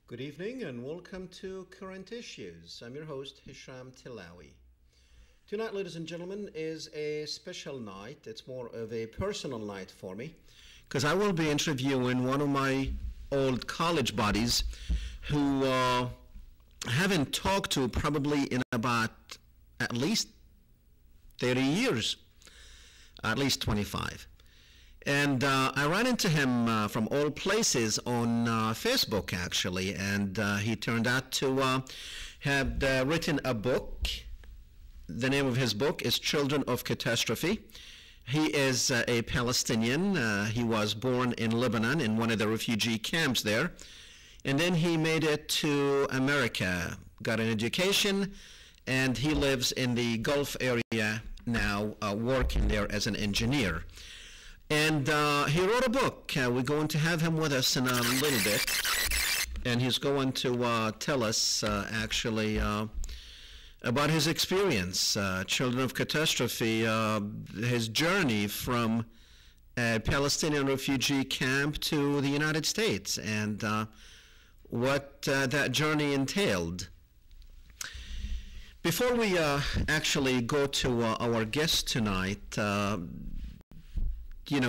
Good evening and welcome to Current Issues. I'm your host, Hisham Tilawi. Tonight, ladies and gentlemen, is a special night. It's more of a personal night for me because I will be interviewing one of my old college buddies who I haven't talked to probably in about at least 30 years, at least 25. And I ran into him from all places on Facebook, actually, and he turned out to have written a book. The name of his book is Children of Catastrophe. He is a Palestinian. He was born in Lebanon in one of the refugee camps there. And then he made it to America, got an education, and he lives in the Gulf area now, working there as an engineer. And he wrote a book. We're going to have him with us in a little bit. And he's going to tell us, actually, about his experience, Children of Catastrophe, his journey from a Palestinian refugee camp to the United States, and what that journey entailed. Before we actually go to our guest tonight,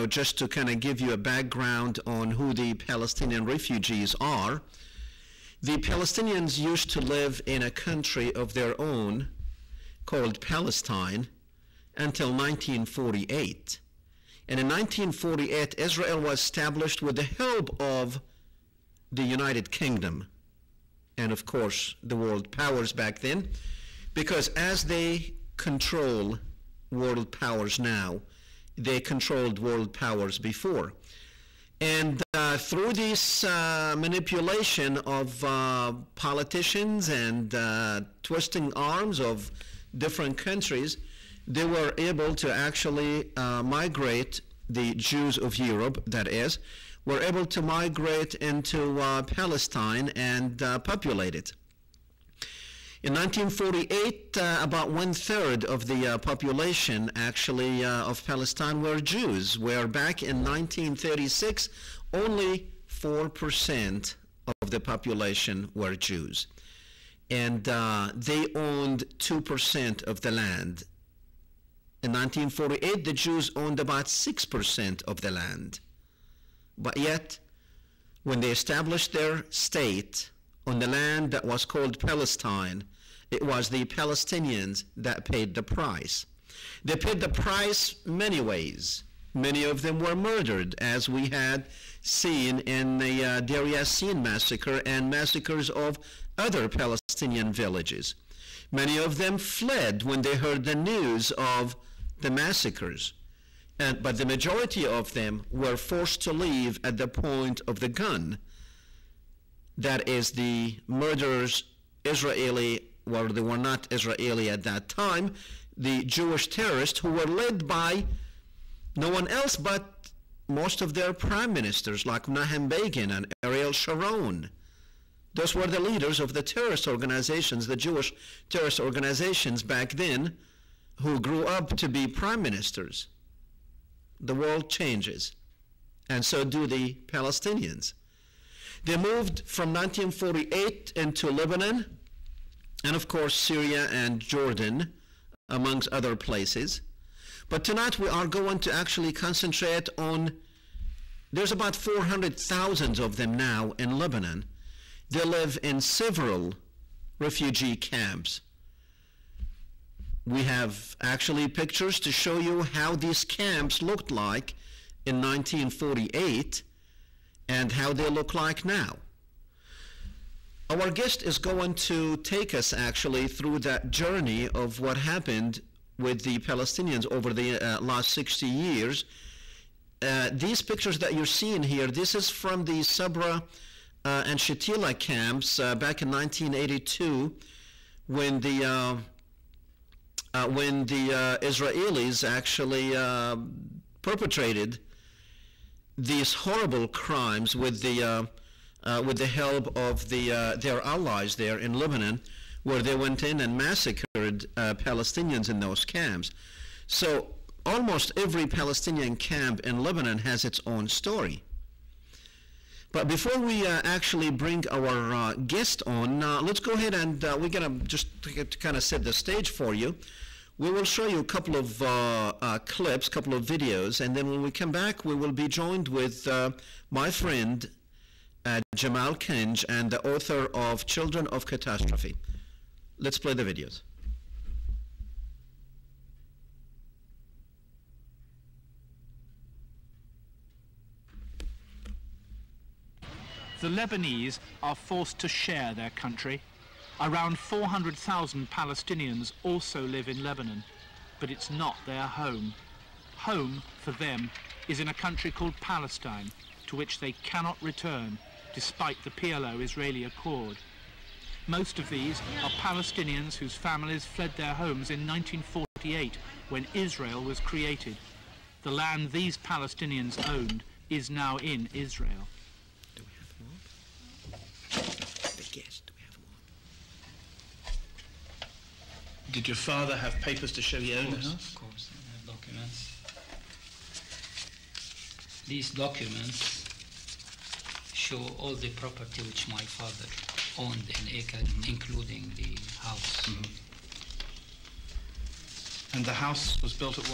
just to kind of give you a background on who the Palestinian refugees are. The Palestinians used to live in a country of their own called Palestine until 1948. And in 1948, Israel was established with the help of the United Kingdom and, of course, the world powers back then, because as they control world powers now, they controlled world powers before. And through this manipulation of politicians and twisting arms of different countries, they were able to actually migrate, the Jews of Europe, that is, were able to migrate into Palestine and populate it. In 1948, about 1/3 of the population, actually, of Palestine were Jews, where back in 1936, only 4% of the population were Jews. And they owned 2% of the land. In 1948, the Jews owned about 6% of the land. But yet, when they established their state on the land that was called Palestine, it was the Palestinians that paid the price. They paid the price many ways. Many of them were murdered, as we had seen in the Deir Yassin massacre and massacres of other Palestinian villages. Many of them fled when they heard the news of the massacres. But the majority of them were forced to leave at the point of the gun. That is, the murderers, Israeli, well, they were not Israeli at that time, the Jewish terrorists who were led by no one else but most of their prime ministers, like Menachem Begin and Ariel Sharon. Those were the leaders of the terrorist organizations, the Jewish terrorist organizations back then, who grew up to be prime ministers. The world changes, and so do the Palestinians. They moved from 1948 into Lebanon, and of course Syria and Jordan, amongst other places. But tonight we are going to actually concentrate on, there's about 400,000 of them now in Lebanon. They live in several refugee camps. We have actually pictures to show you how these camps looked like in 1948 and how they look like now. Our guest is going to take us actually through that journey of what happened with the Palestinians over the last 60 years. These pictures that you're seeing here, this is from the Sabra and Shatila camps back in 1982 when the Israelis actually perpetrated these horrible crimes with the help of their allies there in Lebanon, where they went in and massacred Palestinians in those camps. So almost every Palestinian camp in Lebanon has its own story. But before we actually bring our guest on, let's go ahead and we're going to just kind of set the stage for you. We will show you a couple of clips, couple of videos, and then when we come back, we will be joined with my friend Jamal Kanj, and the author of Children of Catastrophe. Let's play the videos. The Lebanese are forced to share their country. Around 400,000 Palestinians also live in Lebanon, but it's not their home. Home, for them, is in a country called Palestine, to which they cannot return, despite the PLO-Israeli accord. Most of these are Palestinians whose families fled their homes in 1948, when Israel was created. The land these Palestinians owned is now in Israel. Did your father have papers to show he owned the house? Of course, I have documents. These documents show all the property which my father owned in Eka, including the house. Mm-hmm. And the house was built at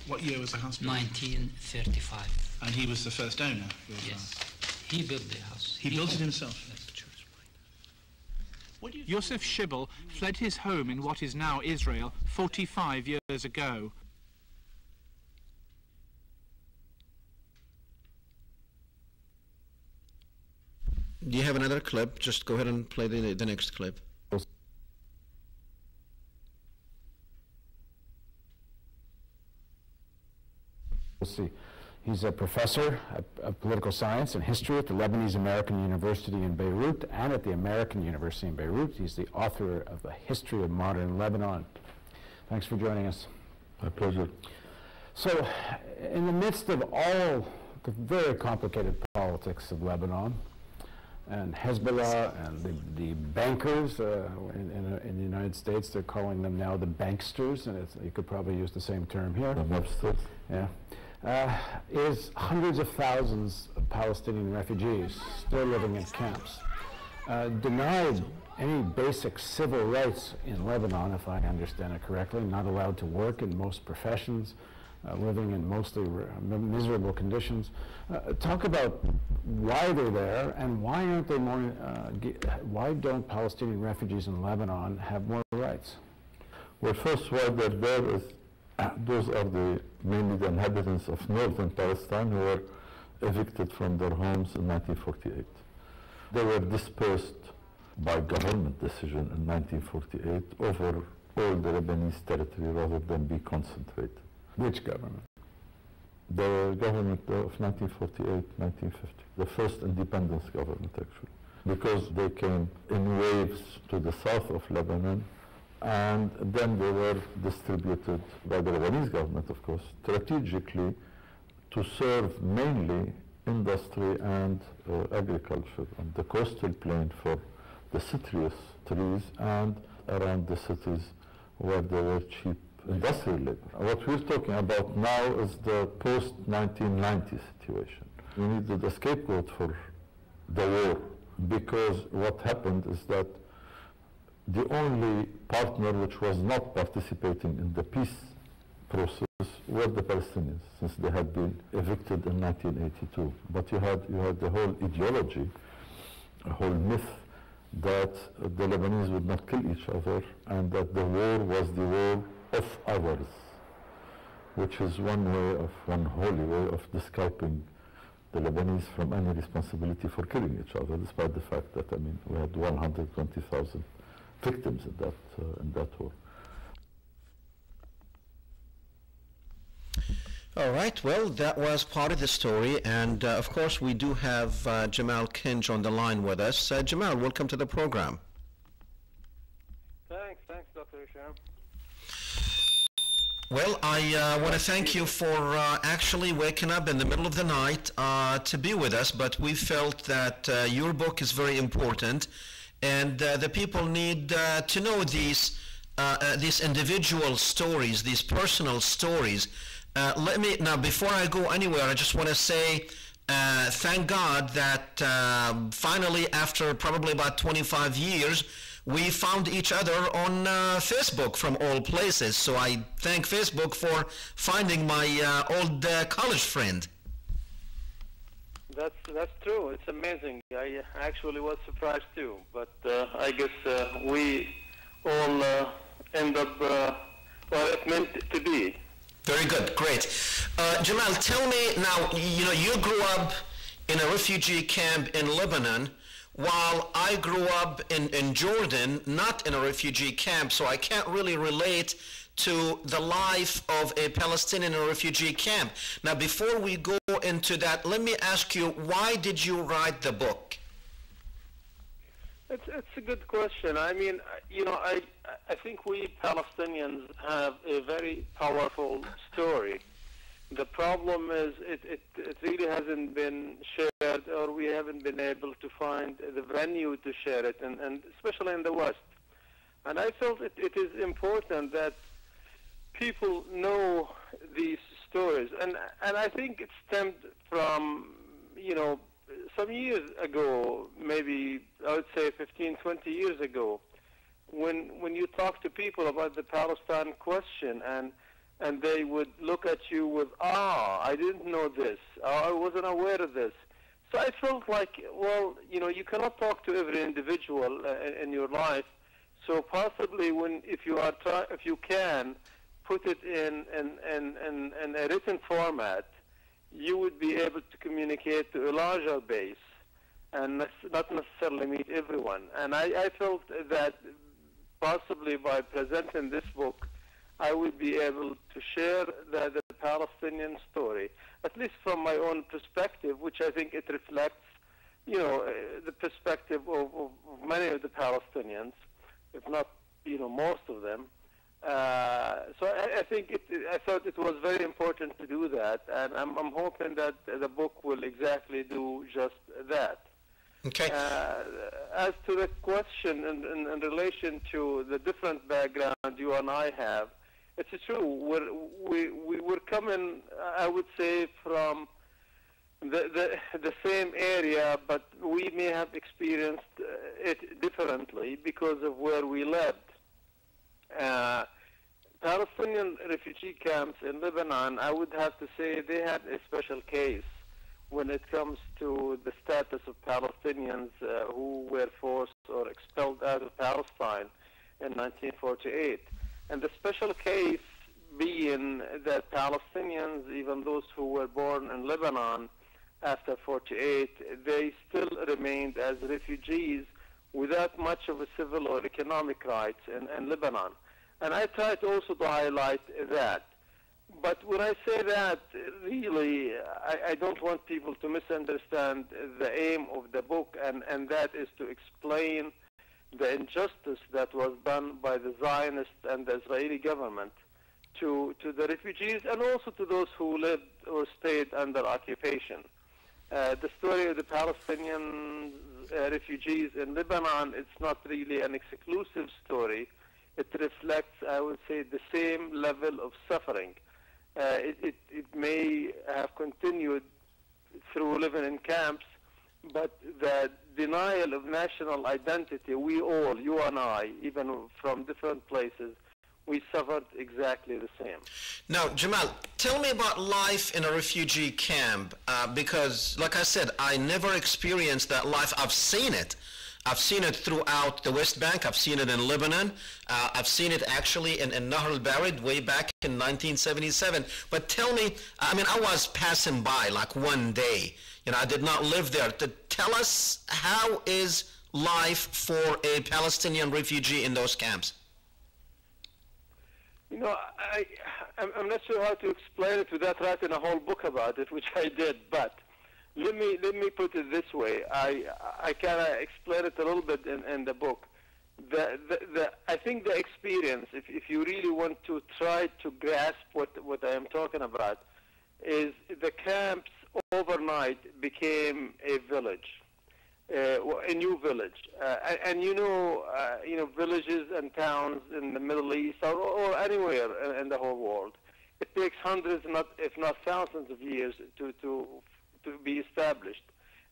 what year was the house built? 1935. And he was the first owner? Yes. He built the house. He built it himself? Yes. Yosef Shibble fled his home in what is now Israel 45 years ago. Do you have another clip? Just go ahead and play the next clip. We'll see. He's a professor of political science and history at the Lebanese American University in Beirut and at the American University in Beirut. He's the author of A History of Modern Lebanon. Thanks for joining us. My pleasure. So, in the midst of all the very complicated politics of Lebanon, and Hezbollah and the bankers in the United States, they're calling them now the banksters, and you could probably use the same term here. The mobsters. Yeah. Is hundreds of thousands of Palestinian refugees still living in camps, denied any basic civil rights in Lebanon, if I understand it correctly, not allowed to work in most professions, living in mostly miserable conditions. Talk about why they're there and why aren't they more, why don't Palestinian refugees in Lebanon have more rights? Well, first, why they're there is those are mainly the inhabitants of northern Palestine who were evicted from their homes in 1948. They were dispersed by government decision in 1948 over all the Lebanese territory rather than be concentrated. Which government? The government of 1948, 1950, the first independence government actually, because they came in waves to the south of Lebanon, and then they were distributed by the Lebanese government, of course, strategically to serve mainly industry and agriculture on the coastal plain for the citrus trees and around the cities where there were cheap industrial labor. What we're talking about now is the post-1990 situation. We needed a scapegoat for the war because what happened is that the only partner which was not participating in the peace process were the Palestinians, since they had been evicted in 1982. But you had the whole ideology, a whole myth that the Lebanese would not kill each other and that the war was the war of others, which is one holy way of disculping the Lebanese from any responsibility for killing each other, despite the fact that, I mean, we had 120,000 victims in that war. All right, well, that was part of the story, and of course we do have Jamal Kanj on the line with us. Jamal, welcome to the program. Thanks, Dr. Hisham. Well, I want to thank you for actually waking up in the middle of the night to be with us, but we felt that your book is very important, and the people need to know these individual stories, these personal stories. Let me, now before I go anywhere, I just want to say Thank God that finally, after probably about 25 years, we found each other on Facebook from all places. So I thank Facebook for finding my old college friend. That's true. It's amazing. I actually was surprised too, but I guess we all end up well, it meant to be. Very good, great. Jamal, tell me now, you grew up in a refugee camp in Lebanon, while I grew up in Jordan, not in a refugee camp, so I can't really relate to the life of a Palestinian in a refugee camp. Now, before we go into that, let me ask you, why did you write the book? It's a good question. I mean, I think we Palestinians have a very powerful story. The problem is it really hasn't been shared, or we haven't been able to find the venue to share it, and especially in the West. And I felt it is important that people know these stories. And I think it stemmed from, some years ago, maybe I would say 15, 20 years ago, when you talk to people about the Palestine question, and they would look at you with, I didn't know this, I wasn't aware of this. So I felt like, well, you cannot talk to every individual in your life. So possibly if you can put it in a written format, you would be able to communicate to a larger base and not necessarily meet everyone. And I felt that possibly by presenting this book, I would be able to share the Palestinian story, at least from my own perspective, which I think it reflects, the perspective of many of the Palestinians, if not, most of them. So I think I thought it was very important to do that, and I'm hoping that the book will exactly do just that. Okay. As to the question in relation to the different background you and I have, it's true. We were coming, I would say, from the same area, but we may have experienced it differently because of where we lived. Palestinian refugee camps in Lebanon, I would have to say they had a special case when it comes to the status of Palestinians who were forced or expelled out of Palestine in 1948. And the special case being that Palestinians, even those who were born in Lebanon after 48, they still remained as refugees without much of a civil or economic rights in Lebanon. And I tried also to highlight that. But when I say that, really, I don't want people to misunderstand the aim of the book, and that is to explain the injustice that was done by the Zionist and the Israeli government to the refugees and also to those who lived or stayed under occupation. The story of the Palestinian refugees in Lebanon, it's not really an exclusive story. It reflects, I would say, the same level of suffering. It may have continued through living in camps, but the denial of national identity, we all, you and I, even from different places, we suffered exactly the same. Now, Jamal, tell me about life in a refugee camp, because, like I said, I never experienced that life. I've seen it. I've seen it throughout the West Bank. I've seen it in Lebanon. I've seen it actually in Nahr al-Barid way back in 1977. But tell me, I mean, I was passing by like one day. I did not live there. Tell us, how is life for a Palestinian refugee in those camps? I'm not sure how to explain it without writing a whole book about it, which I did, but let me put it this way. I kind of explain it a little bit in the book. I think the experience, if you really want to try to grasp what I am talking about, is the camps overnight became a village, a new village, and villages and towns in the Middle East or anywhere in the whole world, it takes hundreds, if not thousands, of years to to be established.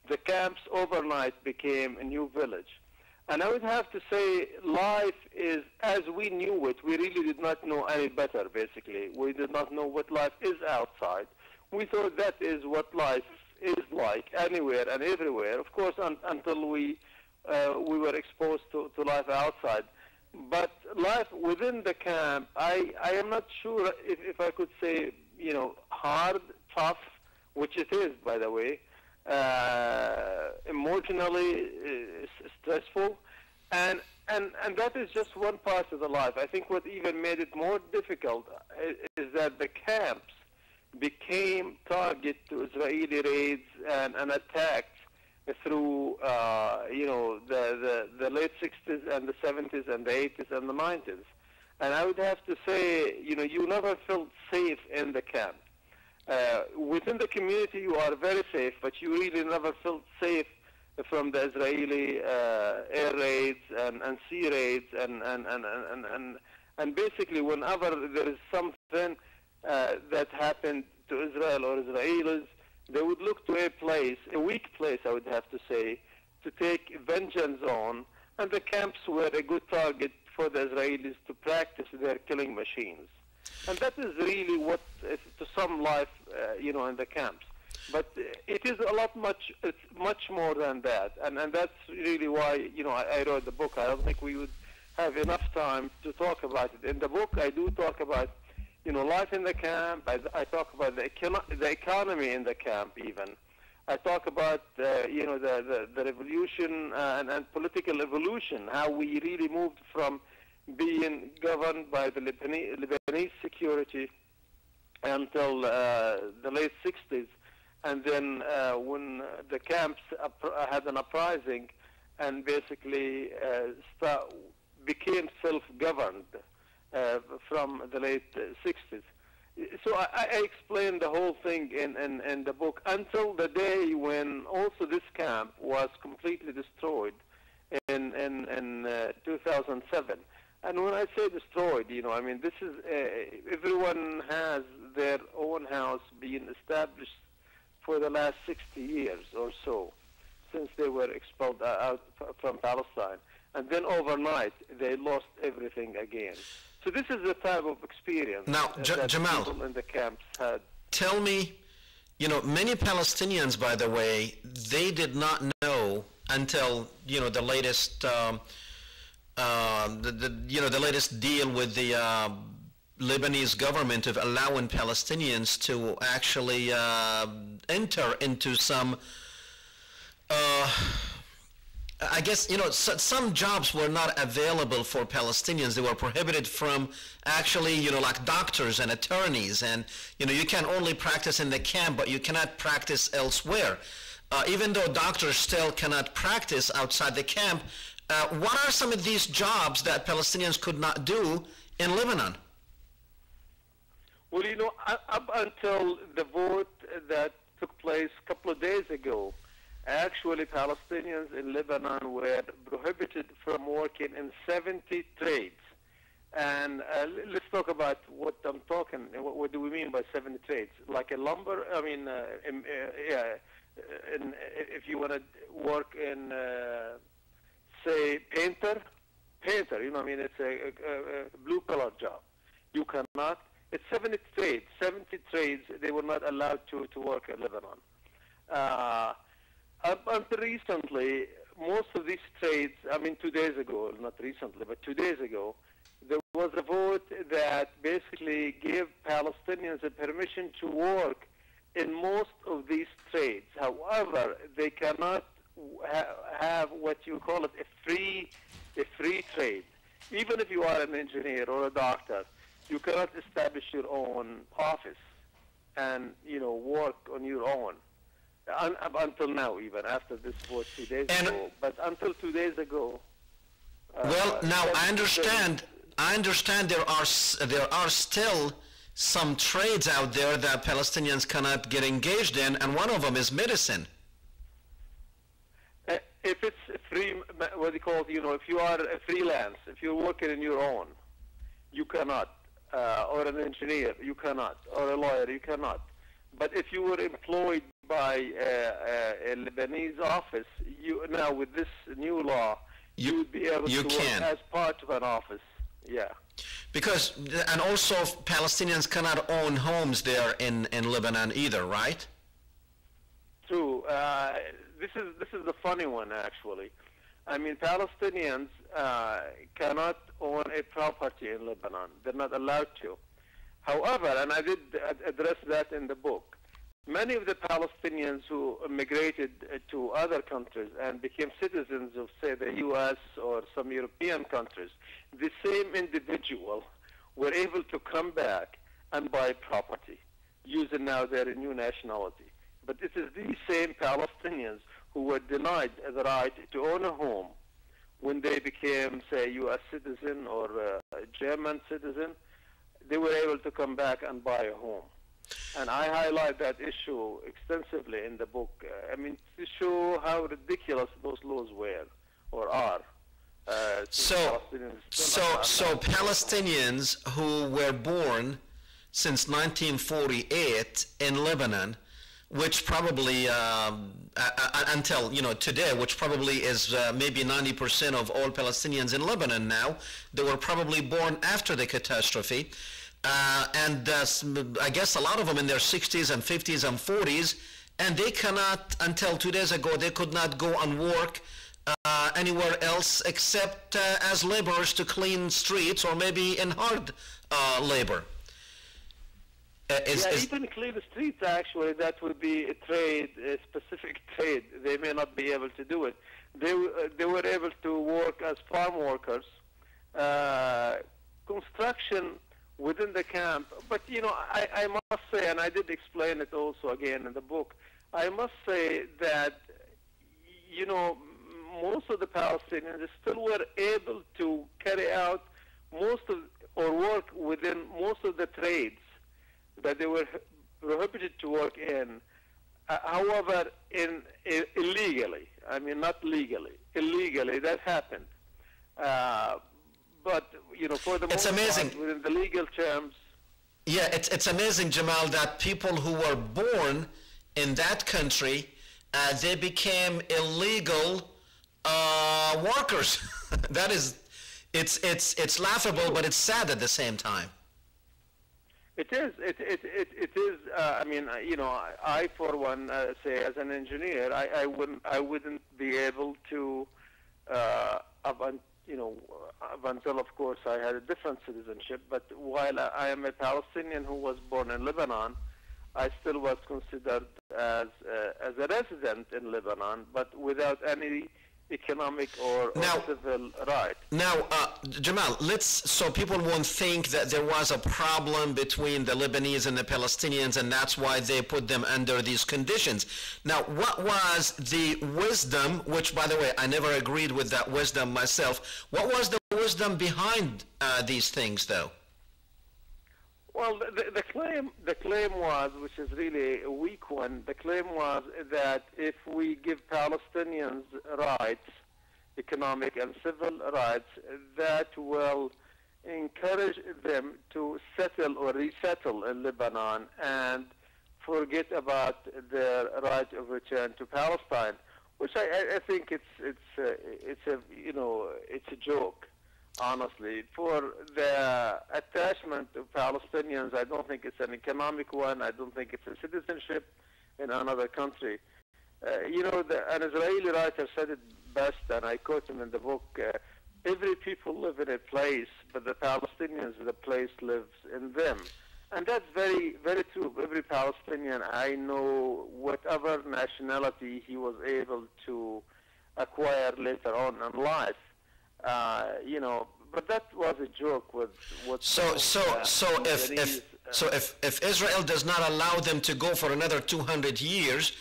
The camps overnight became a new village. And I would have to say life is as we knew it. We really did not know any better, basically. We did not know what life is outside. We thought that is what life is like anywhere and everywhere, of course, until we were exposed to life outside. But life within the camp, I am not sure if I could say, hard, tough, which it is, by the way, emotionally stressful, and that is just one part of the life. I think what even made it more difficult is that the camps became target to Israeli raids and attacks through the late 60s and the 70s and the 80s and the 90s. And I would have to say, you never felt safe in the camp. Within the community, you are very safe, but you really never felt safe from the Israeli air raids and sea raids, and basically whenever there is something that happened to Israel or Israelis, they would look to a place, a weak place, I would have to say, to take vengeance on, and the camps were a good target for the Israelis to practice their killing machines. And that is really what, to some life, in the camps. But it is it's much more than that. And that's really why, I wrote the book. I don't think we would have enough time to talk about it. In the book, I do talk about, life in the camp. I talk about the economy in the camp even. I talk about, the revolution and political evolution, how we really moved from being governed by the Lebanese security until the late 60s. And then when the camps had an uprising and basically became self-governed from the late 60s. So I explained the whole thing in the book until the day when also this camp was completely destroyed in 2007. And when I say destroyed, this is, everyone has their own house being established for the last 60 years or so, since they were expelled out from Palestine. And then overnight, they lost everything again. So this is the type of experience now, that Jamal, people in the camps had. Tell me, many Palestinians, by the way, they did not know until, the latest, the latest deal with the Lebanese government of allowing Palestinians to actually enter into some, I guess, some jobs were not available for Palestinians. They were prohibited from actually, like doctors and attorneys. And, you can only practice in the camp, but you cannot practice elsewhere. Even though doctors still cannot practice outside the camp, what are some of these jobs that Palestinians could not do in Lebanon? Well, up until the vote that took place a couple of days ago, actually Palestinians in Lebanon were prohibited from working in 70 trades. And let's talk about what I'm talking, what do we mean by 70 trades? Like a lumber, if you want to work in, say, painter, it's a blue-collar job. You cannot. It's 70 trades they were not allowed to work in Lebanon. Up until recently, most of these trades, 2 days ago, not recently, but 2 days ago, there was a vote that basically gave Palestinians a permission to work in most of these trades. However, they cannot have what you call it a free trade. Even if you are an engineer or a doctor, you cannot establish your own office and work on your own. Up until now, even after this vote 2 days ago, but until 2 days ago. Well, now I understand there are still some trades out there that Palestinians cannot get engaged in, and one of them is medicine. If it's free, what they call, if you are a freelance, if you're working on your own, you cannot, or an engineer, you cannot, or a lawyer, you cannot. But if you were employed by a Lebanese office, now with this new law, you would be able to work as part of an office. Yeah. Because, and also Palestinians cannot own homes there in Lebanon either, right? True. This is the funny one, actually. I mean, Palestinians cannot own a property in Lebanon. They're not allowed to. However, and I did address that in the book, many of the Palestinians who immigrated to other countries and became citizens of, say, the U.S. or some European countries, the same individual were able to come back and buy property using now their new nationality. But it is these same Palestinians who were denied the right to own a home when they became, say, U.S. citizen or a German citizen. They were able to come back and buy a home. And I highlight that issue extensively in the book. I mean, to show how ridiculous those laws were or are. So Palestinians who were born since 1948 in Lebanon, which probably until today, which probably is maybe 90% of all Palestinians in Lebanon now, they were probably born after the catastrophe, and I guess a lot of them in their 60s and 50s and 40s, and they cannot, until 2 days ago, they could not go and work anywhere else except as laborers to clean streets or maybe in hard labor. Even clean the streets, actually, that would be a trade, a specific trade. They may not be able to do it. They were able to work as farm workers, construction within the camp. But, I must say, and I did explain it also again in the book, I must say that, most of the Palestinians still were able to carry out or work within most of the trades that they were prohibited to work in. However, illegally, I mean not legally, illegally, that happened. But, for the most part, within the legal terms. Yeah, it's amazing, Jamal, that people who were born in that country, they became illegal workers. That is, it's laughable, but it's sad at the same time. It is. It is. I mean, I for one say, as an engineer, I wouldn't be able to, up until of course I had a different citizenship. But while I am a Palestinian who was born in Lebanon, I still was considered as a resident in Lebanon, but without any economic or civil right. Now, Jamal, so people won't think that there was a problem between the Lebanese and the Palestinians, and that's why they put them under these conditions. Now, what was the wisdom, which, by the way, I never agreed with that wisdom myself, what was the wisdom behind these things, though? Well, the claim was, which is really a weak one, the claim was that if we give Palestinians rights, economic and civil rights, that will encourage them to settle or resettle in Lebanon and forget about their right of return to Palestine, which I think it's a joke. Honestly, for the attachment of Palestinians, I don't think it's an economic one. I don't think it's a citizenship in another country. An Israeli writer said it best, and I quote him in the book, every people live in a place, but the Palestinians, the place lives in them. And that's very, very true. Every Palestinian I know, whatever nationality he was able to acquire later on in life, but that was a joke with what. If Israel does not allow them to go for another 200 years,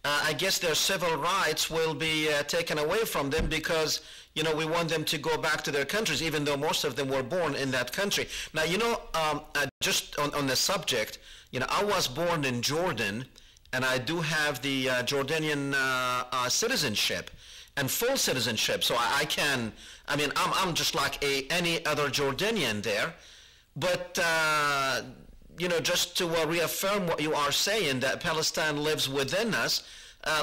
I guess their civil rights will be taken away from them because we want them to go back to their countries, even though most of them were born in that country. Now just on the subject, I was born in Jordan, and I do have the Jordanian citizenship. And full citizenship, so I'm just like any other Jordanian there, but just to reaffirm what you are saying, that Palestine lives within us,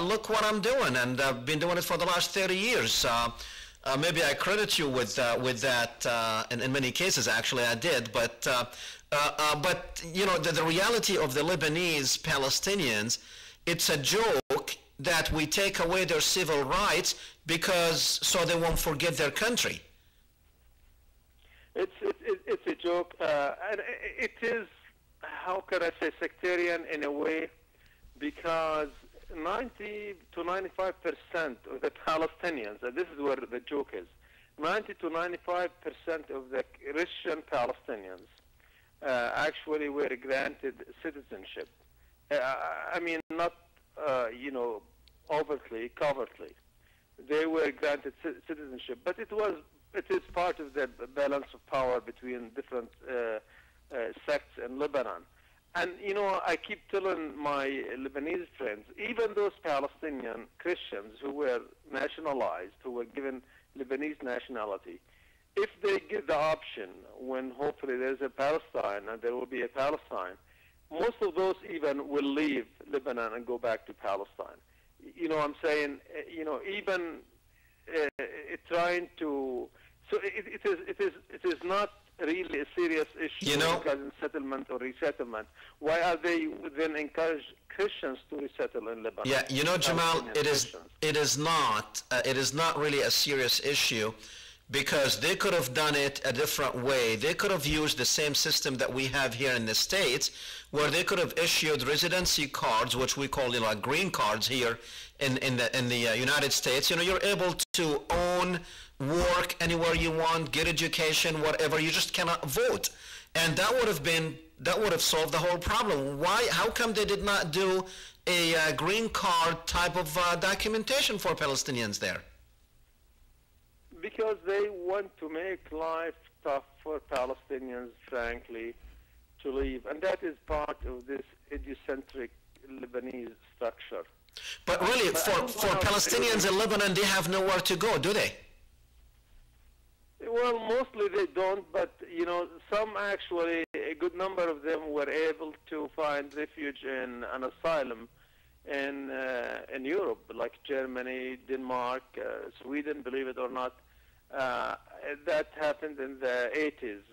look what I'm doing, and I've been doing it for the last 30 years. Maybe I credit you with that, in many cases, actually I did, but the reality of the Lebanese Palestinians, it's a joke that we take away their civil rights so they won't forget their country. It's a joke, and it is, how can I say, sectarian in a way, because 90 to 95% of the Palestinians, and this is where the joke is, 90 to 95% of the Christian Palestinians actually were granted citizenship. I mean, not, overtly, covertly. They were granted citizenship, but it is part of the balance of power between different sects in Lebanon. And, I keep telling my Lebanese friends, even those Palestinian Christians who were nationalized, who were given Lebanese nationality, if they get the option when hopefully there's a Palestine and there will be a Palestine, most of those even will leave Lebanon and go back to Palestine. I'm saying, even trying to, so it is not really a serious issue regarding settlement or resettlement. Why are they then encourage Christians to resettle in Lebanon? Yeah, Jamal, it is not really a serious issue, because they could have done it a different way. They could have used the same system that we have here in the States, where they could have issued residency cards, which we call green cards here in the United States. You're able to own, work anywhere you want, get education, whatever. You just cannot vote, and that would have solved the whole problem. How come they did not do a green card type of documentation for Palestinians there? Because they want to make life tough for Palestinians, frankly, to leave. And that is part of this idiocentric Lebanese structure. But really, for Palestinians in Lebanon, they have nowhere to go, do they? Well, mostly they don't, but, some actually, a good number of them were able to find refuge in an asylum in Europe, like Germany, Denmark, Sweden, believe it or not. That happened in the 80s.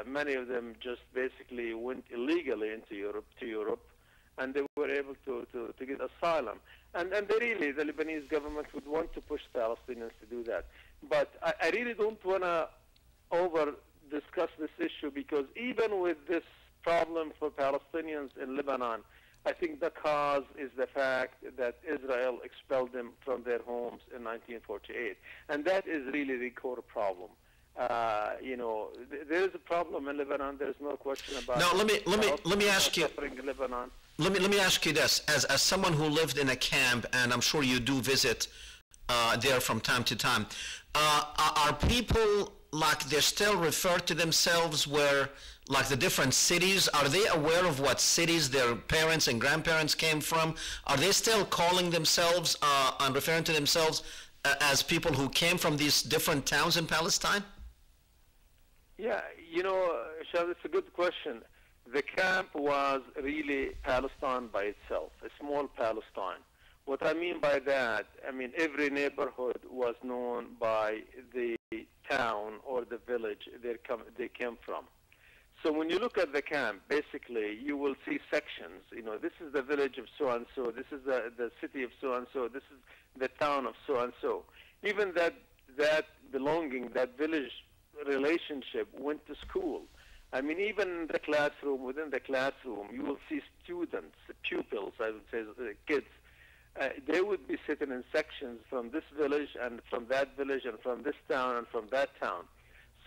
Many of them just basically went illegally into Europe, and they were able to get asylum. And they really, the Lebanese government would want to push Palestinians to do that. But I really don't want to over-discuss this issue, because even with this problem for Palestinians in Lebanon, I think the cause is the fact that Israel expelled them from their homes in 1948, and that is really the core problem. There is a problem in Lebanon. There is no question about. Now, let me ask you. In Lebanon. Let me ask you this: as someone who lived in a camp, and I'm sure you do visit there from time to time, are people they still refer to themselves the different cities? Are they aware of what cities their parents and grandparents came from? Are they still calling themselves and referring to themselves as people who came from these different towns in Palestine? Yeah, Shah, it's a good question. The camp was really Palestine by itself, a small Palestine. What I mean by that, every neighborhood was known by the town or the village they came from. So when you look at the camp, basically, you will see sections. This is the village of so-and-so, this is the city of so-and-so, this is the town of so-and-so. Even that belonging, that village relationship went to school. Even in the classroom, within the classroom, you will see students, pupils, I would say, kids. They would be sitting in sections from this village and from that village and from this town and from that town.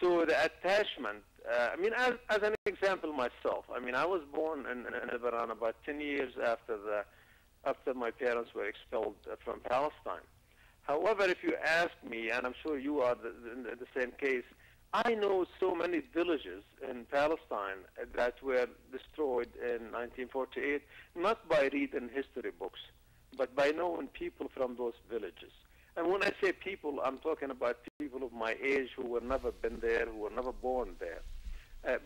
So the attachment, as an example myself, I was born in Lebanon about 10 years after my parents were expelled from Palestine. However, if you ask me, and I'm sure you are in the same case, I know so many villages in Palestine that were destroyed in 1948, not by reading history books, but by knowing people from those villages. And when I say people, I'm talking about people of my age who were never been there, who were never born there.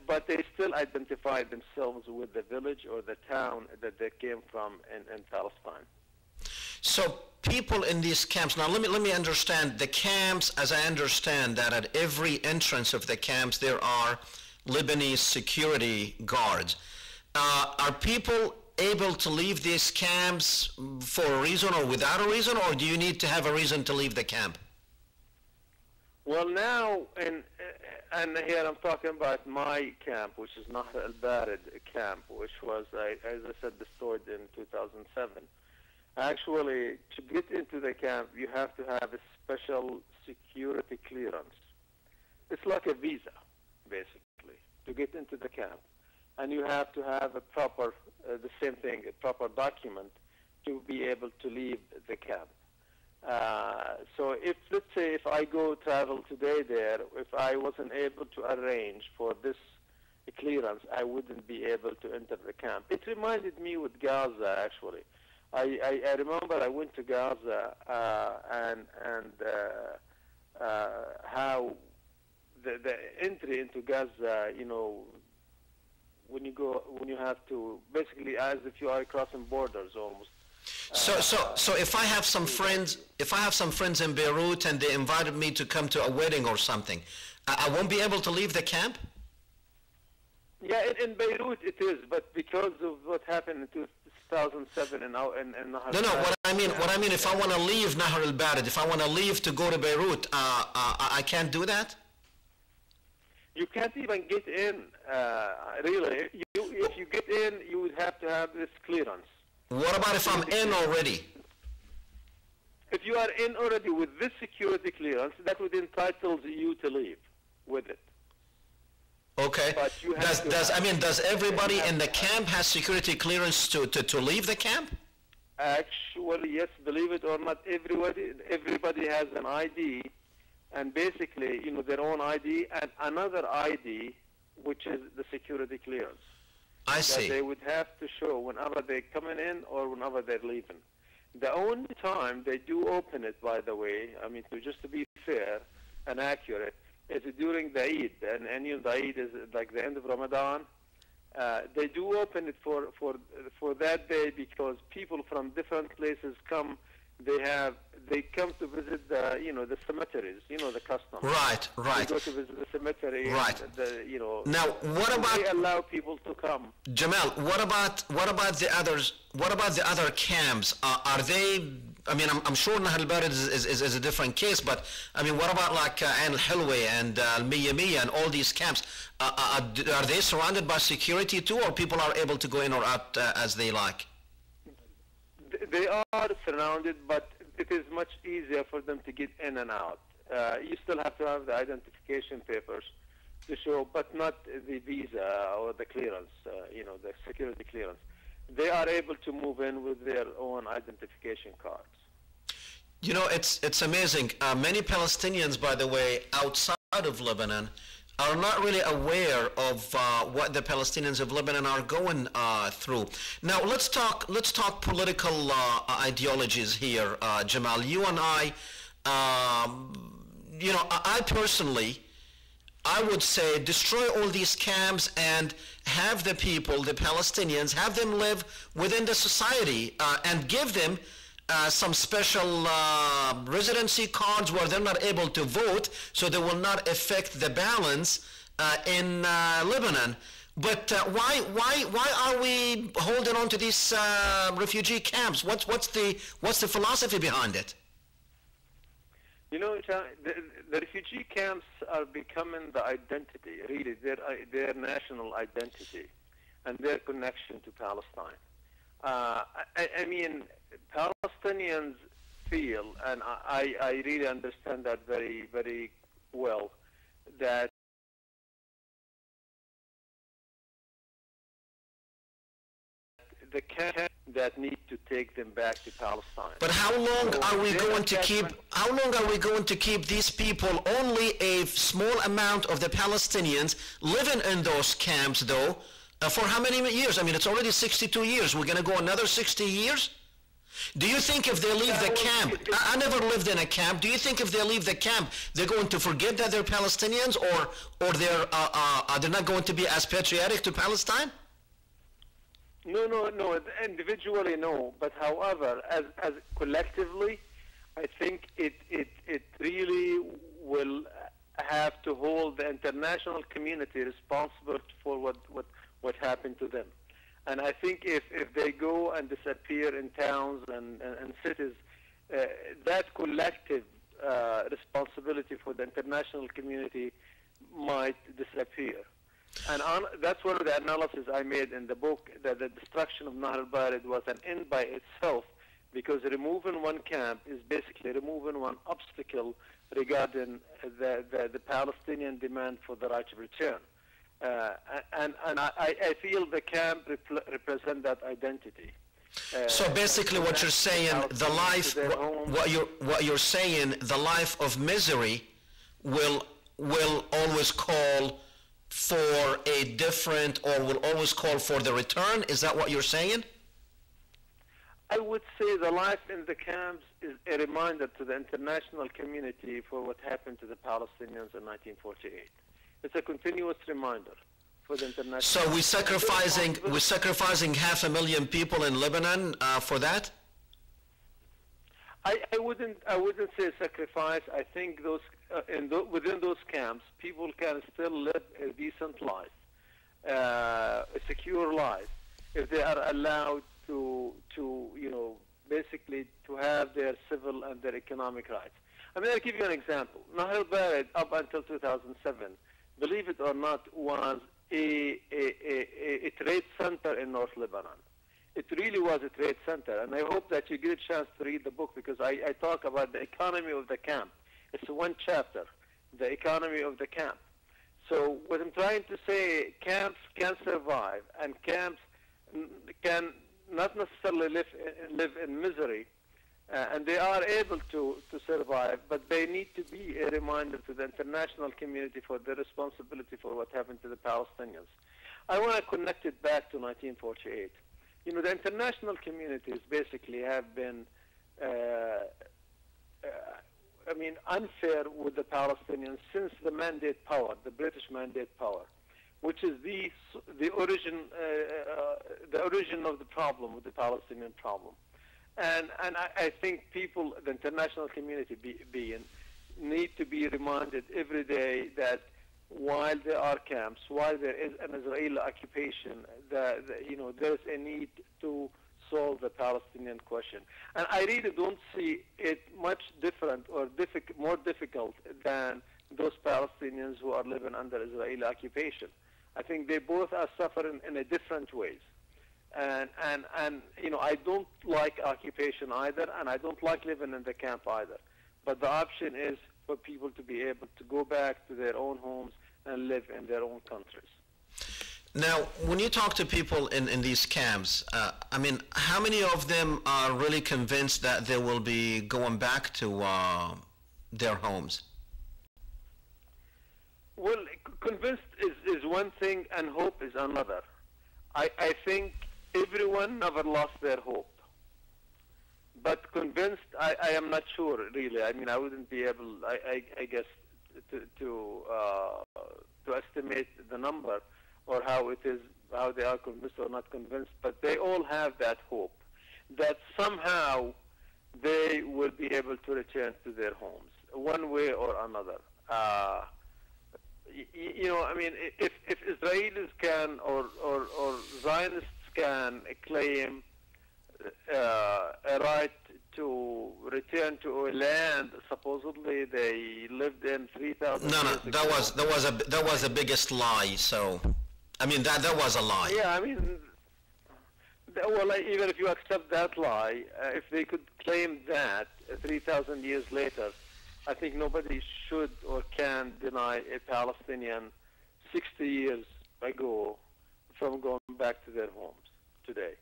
but they still identify themselves with the village or the town that they came from in Palestine. So people in these camps, now let me understand, the camps, as I understand that at every entrance of the camps there are Lebanese security guards. Are people able to leave these camps for a reason or without a reason, or do you need to have a reason to leave the camp? Well, now, and here I'm talking about my camp, which is Nahr al-Barid camp, which was, as I said, destroyed in 2007. Actually, to get into the camp, you have to have a special security clearance. It's like a visa, basically, to get into the camp. And you have to have a proper, the same thing, a proper document to be able to leave the camp. So if, let's say, if I go travel today there, if I wasn't able to arrange for this clearance, I wouldn't be able to enter the camp. It reminded me with Gaza, actually. I remember I went to Gaza and how the entry into Gaza, you know, when you have to, basically as if you are crossing borders almost. So if I have some friends in Beirut and they invited me to come to a wedding or something, I won't be able to leave the camp? Yeah, in Beirut it is, but because of what happened in 2007 in Nahr al-Barid. No, what I mean, if I want to leave Nahr al-Barid, if I want to leave to go to Beirut, I can't do that? You can't even get in, really. If you get in, you would have to have this clearance. What about if I'm in already? If you are in already with this security clearance, that would entitle you to leave with it. Okay. But you have does everybody in the camp has security clearance to leave the camp? Actually, yes, believe it or not, everybody has an ID, and basically, you know, their own ID and another ID, which is the security clearance. I see. That they would have to show whenever they're coming in or whenever they're leaving. The only time they do open it, by the way, I mean, just to be fair and accurate, is during the Eid, and you know, the Eid is like the end of Ramadan. They do open it for that day because people from different places come. They come to visit the cemeteries, you know, the custom. Right. They go to visit the cemetery. Right. And now, what about? They allow people to come. Jamal, what about the others? What about the other camps? Are they? I mean, I'm sure Nahr al-Barid is a different case, but I mean, what about like Ain al-Hilwa and al-Miyamiya and all these camps? Are they surrounded by security too, or people are able to go in or out as they like? They are surrounded, but it is much easier for them to get in and out. You still have to have the identification papers to show, but not the visa or the clearance, the security clearance. They are able to move in with their own identification cards. You know, it's amazing. Many Palestinians, by the way, outside of Lebanon, are not really aware of what the Palestinians of Lebanon are going through. Now, let's talk political ideologies here, Jamal. You and I personally, I would say destroy all these camps and have the people, the Palestinians, have them live within the society and give them some special residency cards where they're not able to vote, so they will not affect the balance in Lebanon. But why are we holding on to these refugee camps? What's the philosophy behind it? You know, the refugee camps are becoming the identity, really, their national identity and their connection to Palestine. I mean, Palestinians feel, and I really understand that very, very well, that the camp that need to take them back to Palestine. But how long are we going to keep? How long are we going to keep these people? Only a small amount of the Palestinians living in those camps, though. For how many years? I mean, it's already 62 years. We're going to go another 60 years? Do you think if they leave the camp, I never lived in a camp, do you think if they leave the camp, they're going to forget that they're Palestinians, or they're not going to be as patriotic to Palestine? No. Individually, no. But however, as collectively, I think it really will have to hold the international community responsible for what happened to them. And I think if they go and disappear in towns and cities, that collective responsibility for the international community might disappear. And that's one of the analysis I made in the book, that the destruction of Nahr al-Bared was an end by itself, because removing one camp is basically removing one obstacle regarding the Palestinian demand for the right to return. And I feel the camp represent that identity. So basically what you're saying, the life, what you're saying, the life of misery will always call for a different, or will always call for the return? Is that what you're saying? I would say the life in the camps is a reminder to the international community for what happened to the Palestinians in 1948. It's a continuous reminder for the international. So we're sacrificing 500,000 people in Lebanon for that? I wouldn't say sacrifice. I think those within those camps, people can still live a decent life, a secure life, if they are allowed to basically to have their civil and their economic rights. I mean, I'll give you an example. Nahr al-Bared, up until 2007, believe it or not, was a trade center in North Lebanon. It really was a trade center, and I hope that you get a chance to read the book, because I talk about the economy of the camp. It's one chapter, the economy of the camp. So what I'm trying to say, camps can survive, and camps can not necessarily live in misery, and they are able to survive, but they need to be a reminder to the international community for the responsibility for what happened to the Palestinians. I want to connect it back to 1948. You know, the international communities basically have been, unfair with the Palestinians since the mandate power, the British mandate power, which is the origin of the problem, with the Palestinian problem. And I think people, the international community need to be reminded every day that while there are camps, while there is an Israeli occupation, there's a need to solve the Palestinian question. And I really don't see it much different or more difficult than those Palestinians who are living under Israeli occupation. I think they both are suffering in a different ways. And I don't like occupation either, and I don't like living in the camp either. But the option is for people to be able to go back to their own homes and live in their own countries. Now, when you talk to people in these camps, how many of them are really convinced that they will be going back to their homes? Well, convinced is one thing, and hope is another. I think everyone never lost their hope. But convinced, I am not sure, really. I mean, I wouldn't be able, I guess, to estimate the number or how they are convinced or not convinced. But they all have that hope that somehow they will be able to return to their homes, one way or another. If Israelis can or Zionists can claim a right to return to a land supposedly they lived in 3,000 years ago. That was the biggest lie. So, that was a lie. Yeah, even if you accept that lie, if they could claim that 3,000 years later, I think nobody should or can deny a Palestinian 60 years ago from going back to their homes today.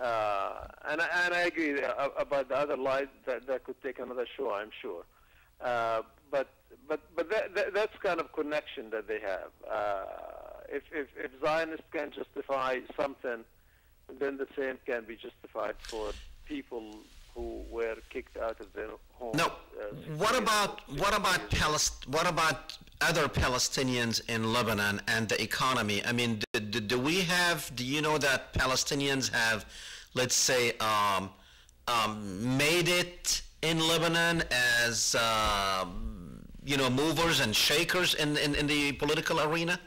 And I agree about the other lies that could take another show, I'm sure. But that's kind of connection that they have. If Zionists can justify something, then the same can be justified for people who were kicked out of their homes. No. What about other Palestinians in Lebanon and the economy? I mean, do you know that Palestinians have, let's say, made it in Lebanon as movers and shakers in the political arena?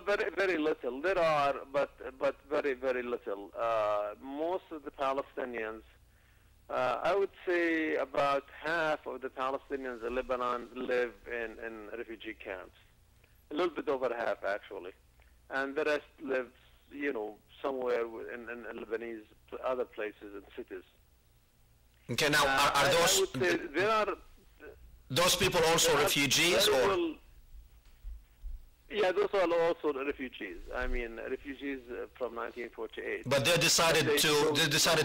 Very, very little. There are, but very, very little. Most of the Palestinians, I would say about half of the Palestinians in Lebanon live in refugee camps. A little bit over half, actually. And the rest live, somewhere in Lebanese, other places and cities. Okay, now, are those... I would say there are... Those people also refugees, or...? Yeah, those are also refugees. I mean, refugees from 1948. But they decided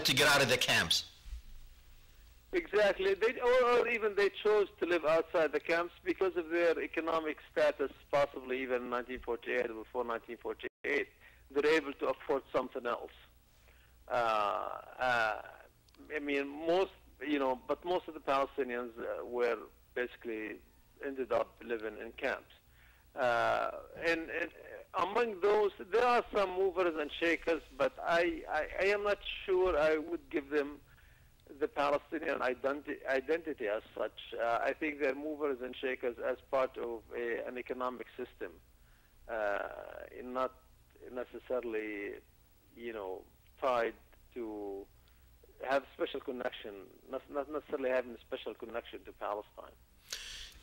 to get out of the camps. Exactly. Or even they chose to live outside the camps because of their economic status, possibly even 1948 or before 1948. They're able to afford something else. I mean, most of the Palestinians were basically ended up living in camps. And among those, there are some movers and shakers, but I am not sure I would give them the Palestinian identity as such. I think they're movers and shakers as part of an economic system, not necessarily, tied to have special connection, not necessarily having a special connection to Palestine.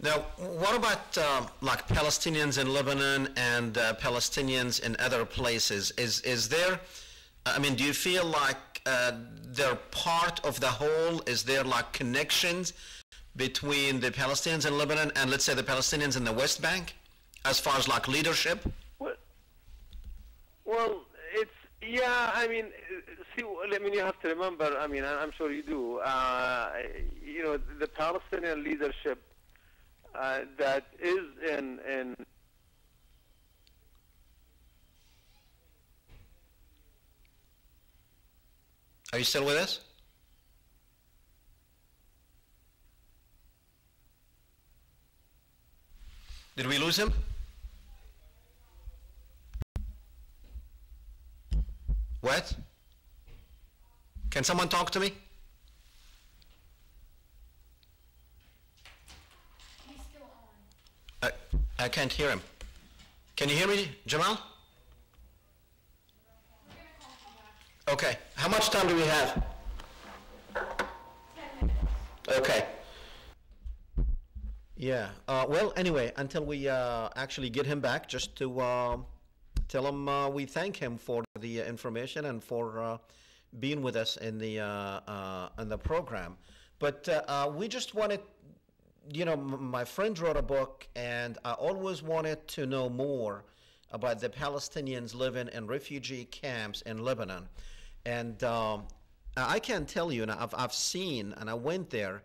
Now, what about like Palestinians in Lebanon and Palestinians in other places? Is there, I mean, do you feel like they're part of the whole? Is there like connections between the Palestinians in Lebanon and, let's say, the Palestinians in the West Bank, as far as like leadership? Well, yeah, I mean, you have to remember, I mean, I'm sure you do, the Palestinian leadership that is in Are you still with us? Did we lose him? What? Can someone talk to me? He's still on. I can't hear him. Can you hear me, Jamal? Okay. How much time do we have? 10 minutes. Okay. Yeah. Well, anyway, until we actually get him back, just to tell him we thank him for the information and for being with us in the program. But we just wanted, my friend wrote a book, and I always wanted to know more about the Palestinians living in refugee camps in Lebanon. And I can tell you, and I've seen, and I went there,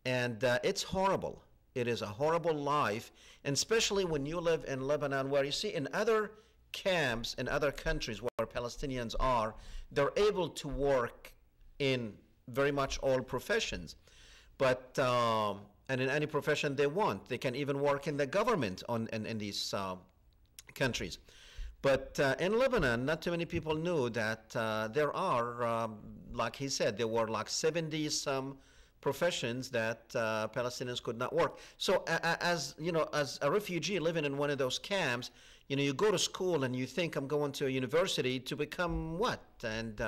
and it's horrible. It is a horrible life, and especially when you live in Lebanon, where you see in other camps in other countries where Palestinians are, they're able to work in very much all professions, but and in any profession they want. They can even work in the government in these countries. But in Lebanon, not too many people knew that there are, like he said, there were like 70 some professions that Palestinians could not work. So as a refugee living in one of those camps, you go to school and you think, I'm going to a university to become what? And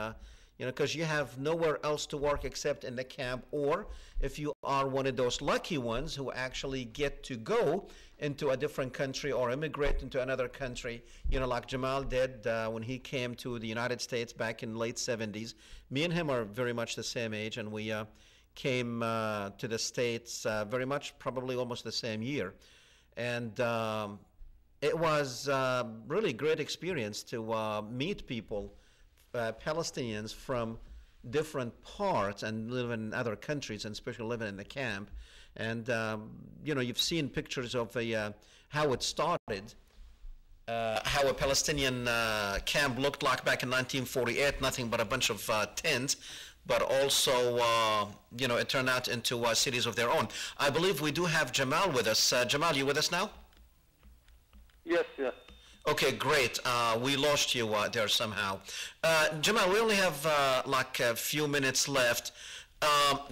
because you have nowhere else to work except in the camp, or if you are one of those lucky ones who actually get to go into a different country or immigrate into another country, like Jamal did when he came to the United States back in late 70s. Me and him are very much the same age, and we came to the States very much probably almost the same year. And it was really great experience to meet people, Palestinians from different parts and live in other countries, and especially living in the camp. And you've seen pictures of how it started. how a Palestinian camp looked like back in 1948, nothing but a bunch of tents, but also, it turned out into cities of their own. I believe we do have Jamal with us. Jamal, you with us now? Yes, yes. Okay, great. We lost you there somehow. Jamal, we only have like a few minutes left.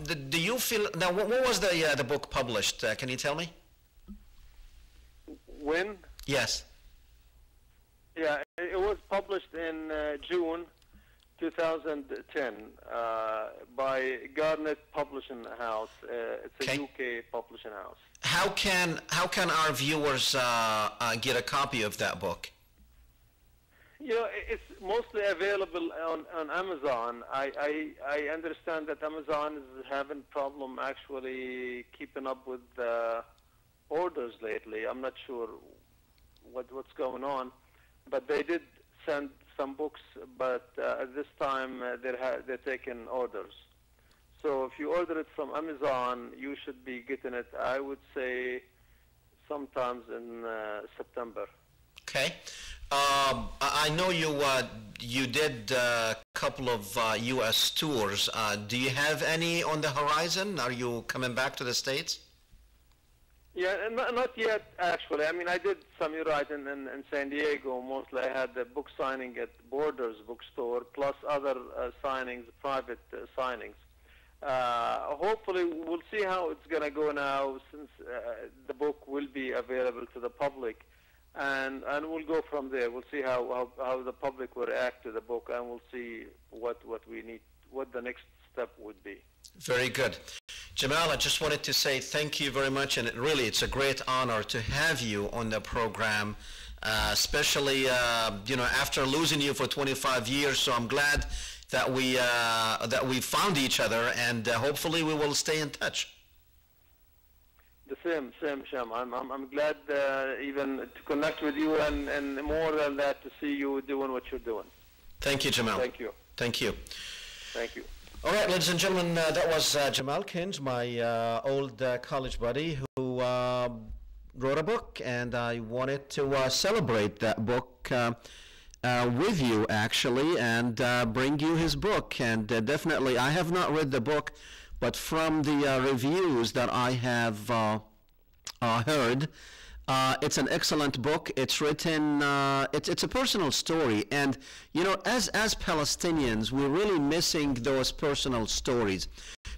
Do you feel, now when was the book published? Can you tell me? When? Yes. Yeah, it was published in June 2010 by Garnet Publishing House. It's a UK publishing house. How can our viewers get a copy of that book? It's mostly available on Amazon. I understand that Amazon is having problem actually keeping up with orders lately. I'm not sure what's going on, but they did send some books, but at this time they're taking orders. So if you order it from Amazon, you should be getting it, I would say, sometimes in September. Okay. I know you did a couple of U.S. tours. Do you have any on the horizon? Are you coming back to the States? Yeah, not yet, actually. I mean, I did some, you're right, in San Diego. Mostly I had the book signing at Borders bookstore, plus other signings, private signings. Hopefully, we'll see how it's going to go now, since the book will be available to the public. And we'll go from there. We'll see how the public will react to the book, and we'll see what we need, what the next step would be. Very good. Jamal, I just wanted to say thank you very much, and it's a great honor to have you on the program, especially after losing you for 25 years. So I'm glad that we found each other, and hopefully we will stay in touch. The same, Sham. I'm glad even to connect with you, and more than that, to see you doing what you're doing. Thank you, Jamal. Thank you. Thank you. Thank you. All right, ladies and gentlemen, that was Jamal Kanj, my old college buddy, who wrote a book, and I wanted to celebrate that book with you, actually, and bring you his book. And definitely, I have not read the book, but from the reviews that I have heard, it's an excellent book. It's written, it's a personal story. And, as Palestinians, we're really missing those personal stories,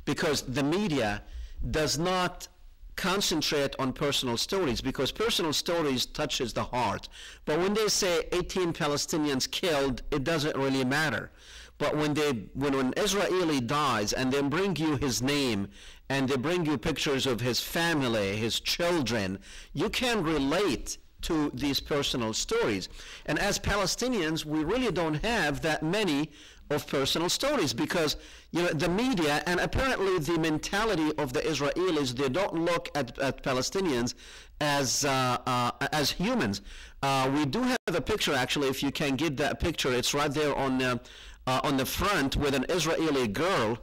because the media does not concentrate on personal stories, because personal stories touches the heart. But when they say 18 Palestinians killed, it doesn't really matter. But when an Israeli dies and they bring you his name and they bring you pictures of his family, his children, you can relate to these personal stories. And as Palestinians, we really don't have that many of personal stories, because the media and apparently the mentality of the Israelis, they don't look at Palestinians as humans. We do have a picture, actually, if you can get that picture. It's right there on the front, with an Israeli girl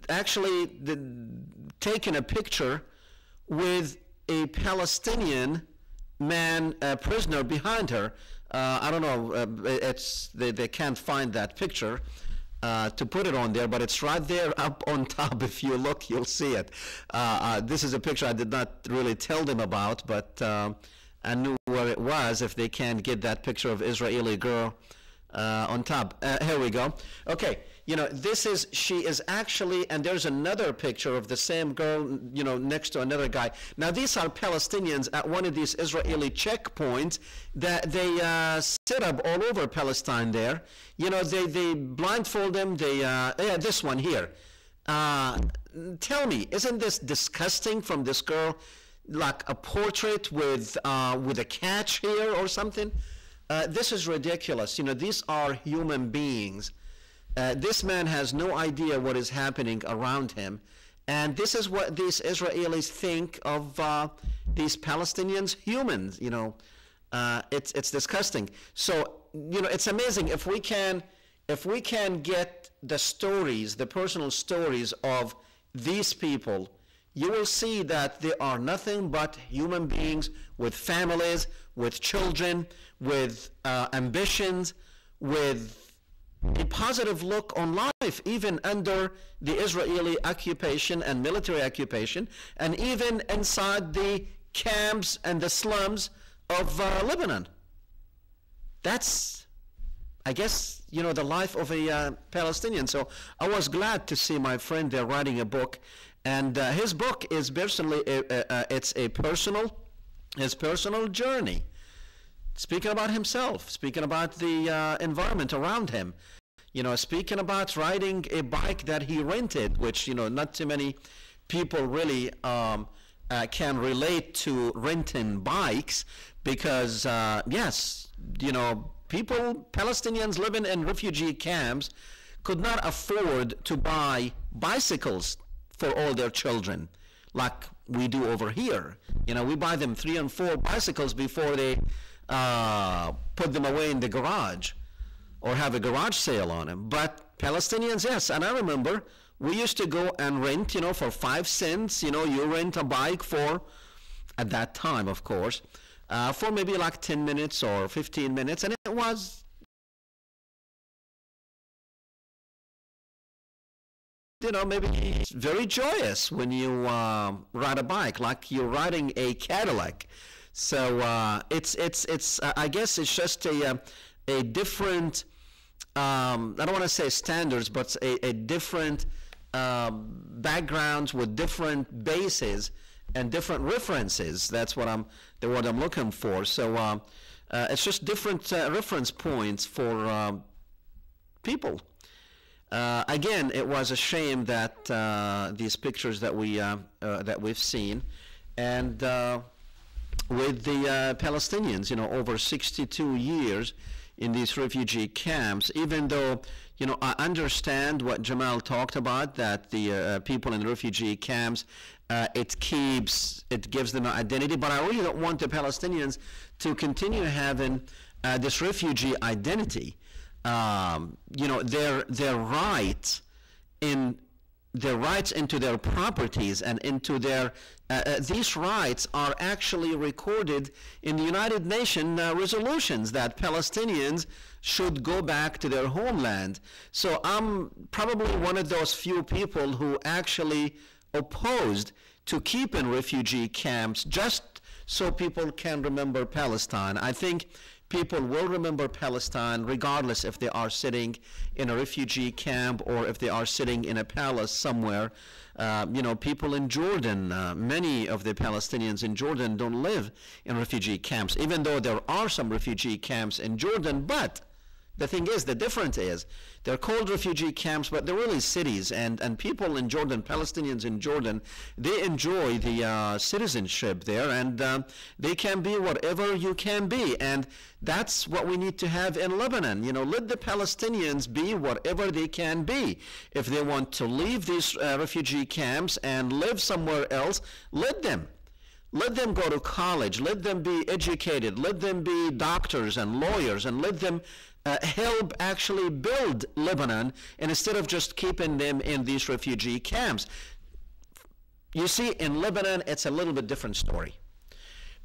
actually taking a picture with a Palestinian man, prisoner, behind her. I don't know, they can't find that picture to put it on there, but it's right there up on top. If you look, you'll see it. This is a picture I did not really tell them about, but I knew where it was if they can get that picture of Israeli girl on top. Here we go. Okay, she is actually, and there's another picture of the same girl, next to another guy. Now, these are Palestinians at one of these Israeli checkpoints that they set up all over Palestine there. They blindfold them. This one here. Tell me, isn't this disgusting from this girl? Like a portrait with a catch here or something? This is ridiculous. These are human beings. This man has no idea what is happening around him. And this is what these Israelis think of these Palestinians, humans. It's disgusting. So, it's amazing if we can get the stories, the personal stories of these people. You will see that they are nothing but human beings with families, with children, with ambitions, with a positive look on life, even under the Israeli occupation and military occupation, and even inside the camps and the slums of Lebanon. That's, I guess, you know, the life of a Palestinian. So I was glad to see my friend there writing a book, and his book is personally, it's a his personal journey, speaking about himself, speaking about the environment around him, you know, speaking about riding a bike that he rented, which, you know, not too many people really can relate to renting bikes, because yes, you know, Palestinians living in refugee camps could not afford to buy bicycles for all their children like we do over here. You know, we buy them 3 and 4 bicycles before they put them away in the garage or have a garage sale on them. But Palestinians, yes, and I remember we used to go and rent, you know, for 5 cents, you know, you rent a bike for, at that time, of course, for maybe like 10 minutes or 15 minutes, and it was, you know, maybe very joyous when you ride a bike, like you're riding a Cadillac. So it's I guess it's just a different, I don't want to say standards, but a different backgrounds with different bases and different references. That's what I'm looking for. So it's just different reference points for people. Again, it was a shame that these pictures that we've seen, and with the Palestinians, you know, over 62 years in these refugee camps, even though, you know, I understand what Jamal talked about, that the people in refugee camps, it gives them an identity, but I really don't want the Palestinians to continue having this refugee identity. You know, their rights into their properties and into their these rights are actually recorded in the United Nations resolutions that Palestinians should go back to their homeland. So I'm probably one of those few people who actually opposed to keeping refugee camps just so people can remember Palestine. I think people will remember Palestine regardless if they are sitting in a refugee camp or if they are sitting in a palace somewhere. You know, people in Jordan, many of the Palestinians in Jordan don't live in refugee camps, even though there are some refugee camps in Jordan. But the thing is, the difference is, they're called refugee camps, but they're really cities, and people in Jordan, Palestinians in Jordan, they enjoy the citizenship there, and they can be whatever you can be, and that's what we need to have in Lebanon. You know, let the Palestinians be whatever they can be. If they want to leave these refugee camps and live somewhere else, let them. Let them go to college, let them be educated, let them be doctors and lawyers, and let them help actually build Lebanon, and instead of just keeping them in these refugee camps. You see, in Lebanon, it's a little bit different story.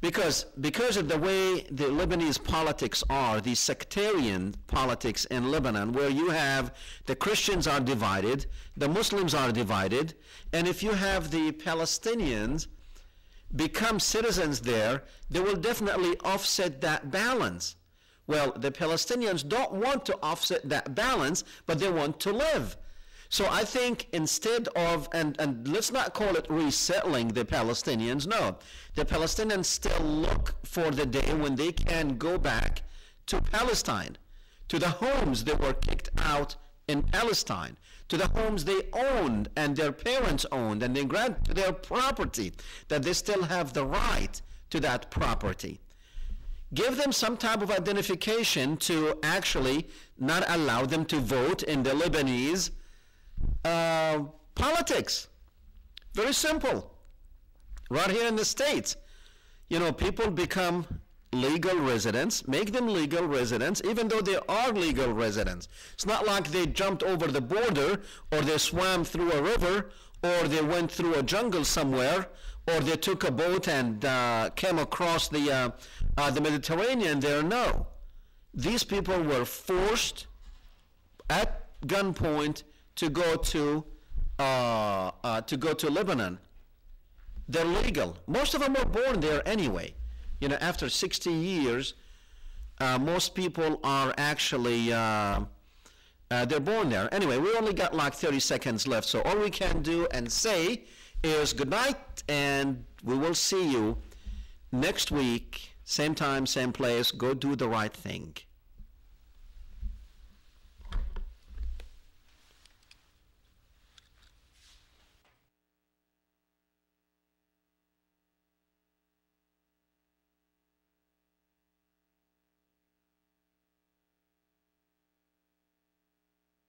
Because of the way the Lebanese politics are, the sectarian politics in Lebanon, where you have the Christians are divided, the Muslims are divided, and if you have the Palestinians become citizens there, they will definitely offset that balance. Well, the Palestinians don't want to offset that balance, but they want to live. So I think instead of, and let's not call it resettling the Palestinians, no. The Palestinians still look for the day when they can go back to Palestine, to the homes they were kicked out in Palestine, to the homes they owned and their parents owned, and they grant to their property, that they still have the right to that property. Give them some type of identification to actually not allow them to vote in the Lebanese politics. Very simple. Right here in the States, you know, people become legal residents, make them legal residents, even though they are legal residents. It's not like they jumped over the border, or they swam through a river, or they went through a jungle somewhere, or they took a boat and came across the The Mediterranean, there, no. These people were forced at gunpoint to go to Lebanon. They're legal. Most of them were born there anyway. You know, after 60 years, most people are actually they're born there. Anyway, we only got like 30 seconds left, so all we can do and say is good night, and we will see you next week, same time, same place. Go do the right thing.